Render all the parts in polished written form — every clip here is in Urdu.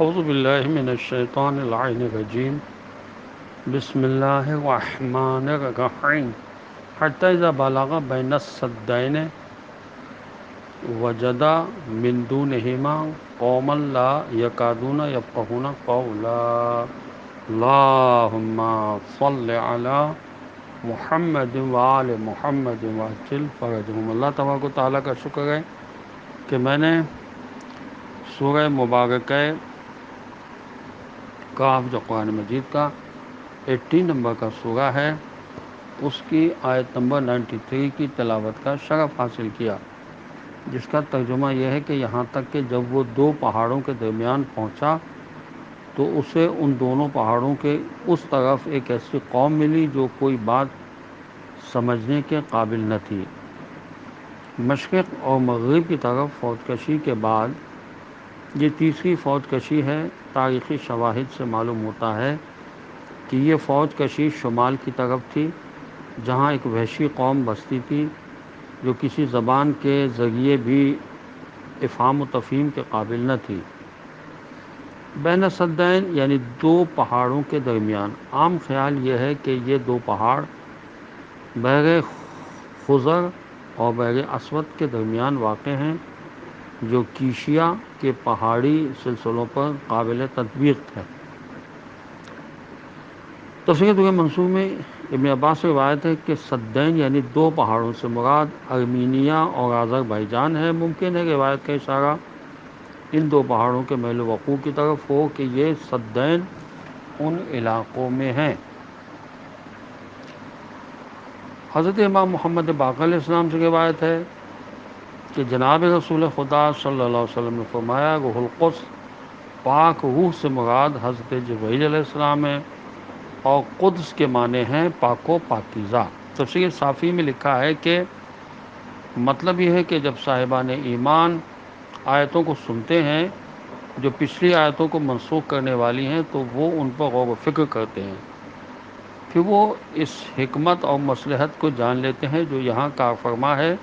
اعوذ باللہ من الشیطان اللعین الرجیم بسم اللہ الرحمن الرحیم حتی اذا بلغ بین السدین وجد من دونہما قوما لا یکادون یفقہون قولا اللہم صل علی محمد وآل محمد وعجل فرجہم۔ اللہ تبارک و تعالیٰ کا شکر ہے کہ میں نے سورہ مبارکہ کاف جو قرآن مجید کا 80 نمبر کا سورہ ہے، اس کی آیت نمبر 93 کی تلاوت کا شرف حاصل کیا، جس کا ترجمہ یہ ہے کہ یہاں تک کہ جب وہ دو پہاڑوں کے درمیان پہنچا تو اسے ان دونوں پہاڑوں کے اس طرف ایک ایسی قوم ملی جو کوئی بات سمجھنے کے قابل نہ تھی۔ مشرق اور مغرب کی طرف فوج کشی کے بعد یہ تیسری فوج کشی ہے۔ تاریخی شواہد سے معلوم ہوتا ہے کہ یہ فوج کشی شمال کی طرف تھی، جہاں ایک وحشی قوم بستی تھی جو کسی زبان کے ذریعے بھی افہام و تفہیم کے قابل نہ تھی۔ بین السدین یعنی دو پہاڑوں کے درمیان، عام خیال یہ ہے کہ یہ دو پہاڑ بحر خزر اور بحر اسود کے درمیان واقع ہیں، جو کیشیا کے پہاڑی سلسلوں پر قابل تطبیق ہے۔ تفسیر دور منصور میں ابن عباس سے روایت ہے کہ سدین یعنی دو پہاڑوں سے مراد ارمینیا اور آذربائیجان ہے۔ ممکن ہے کہ روایت کا اشارہ ان دو پہاڑوں کے محل وقوع کی طرف ہو کہ یہ سدین ان علاقوں میں ہیں۔ حضرت امام محمد باقر علیہ السلام سے روایت ہے کہ جناب رسول خدا صلی اللہ علیہ وسلم نے فرمایا، روح القدس پاک روح سے مراد حضرت جبرائیل علیہ السلام ہے، اور قدس کے معنی ہیں پاک و پاکیزہ۔ تفسیر صافی میں لکھا ہے کہ مطلب یہ ہے کہ جب صاحبان ایمان آیتوں کو سنتے ہیں جو پچھلی آیتوں کو منسوخ کرنے والی ہیں تو وہ ان پر غور و فکر کرتے ہیں، پھر وہ اس حکمت اور مصلحت کو جان لیتے ہیں جو یہاں کار فرما ہے۔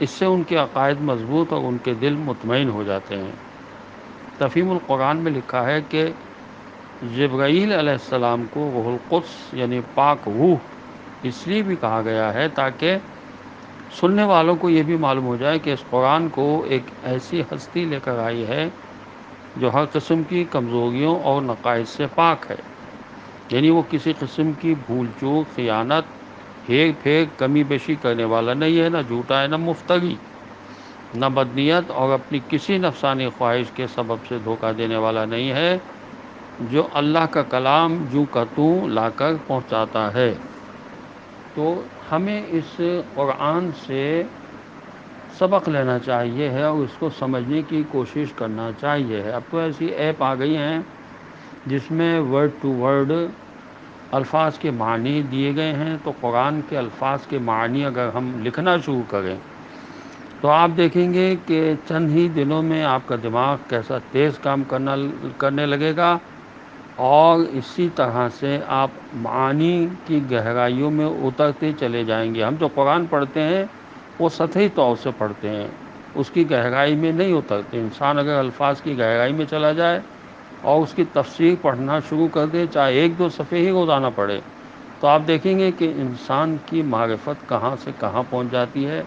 اس سے ان کے عقائد مضبوط اور ان کے دل مطمئن ہو جاتے ہیں۔ تفہیم القرآن میں لکھا ہے کہ جبرائیل علیہ السلام کو روح القدس یعنی پاک روح اس لیے بھی کہا گیا ہے تاکہ سننے والوں کو یہ بھی معلوم ہو جائے کہ اس قرآن کو ایک ایسی ہستی لے کر آئی ہے جو ہر قسم کی کمزوریوں اور نقائص سے پاک ہے، یعنی وہ کسی قسم کی بھول چوک، خیانت، ہیر پھیر، کمی بیشی کرنے والا نہیں ہے، نہ جھوٹا ہے، نہ مفتری، نہ بدنیت، اور اپنی کسی نفسانی خواہش کے سبب سے دھوکہ دینے والا نہیں ہے، جو اللہ کا کلام جوں کا توں لا کر پہنچاتا ہے۔ تو ہمیں اس قرآن سے سبق لینا چاہیے ہے اور اس کو سمجھنے کی کوشش کرنا چاہیے ہے۔ اب تو ایسی ایپ آ گئی ہیں جس میں ورڈ ٹو ورڈ الفاظ کے معنی دیے گئے ہیں، تو قرآن کے الفاظ کے معنی اگر ہم لکھنا شروع کریں تو آپ دیکھیں گے کہ چند ہی دنوں میں آپ کا دماغ کیسا تیز کام کرنے لگے گا، اور اسی طرح سے آپ معانی کی گہرائیوں میں اترتے چلے جائیں گے۔ ہم جو قرآن پڑھتے ہیں وہ سطحی طور سے پڑھتے ہیں، اس کی گہرائی میں نہیں اترتے۔ انسان اگر الفاظ کی گہرائی میں چلا جائے اور اس کی تفسیر پڑھنا شروع کر دے، چاہے ایک دو صفحے ہی روزانہ پڑھے، تو آپ دیکھیں گے کہ انسان کی معرفت کہاں سے کہاں پہنچ جاتی ہے۔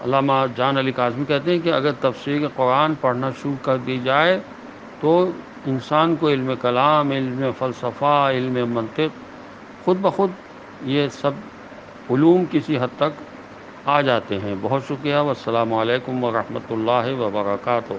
علامہ جان علی کاظمی کہتے ہیں کہ اگر تفسیر قرآن پڑھنا شروع کر دی جائے تو انسان کو علم کلام، علم فلسفہ، علم منطق، خود بخود یہ سب علوم کسی حد تک آ جاتے ہیں۔ بہت شکریہ، والسلام علیکم ورحمۃ اللہ وبرکاتہ۔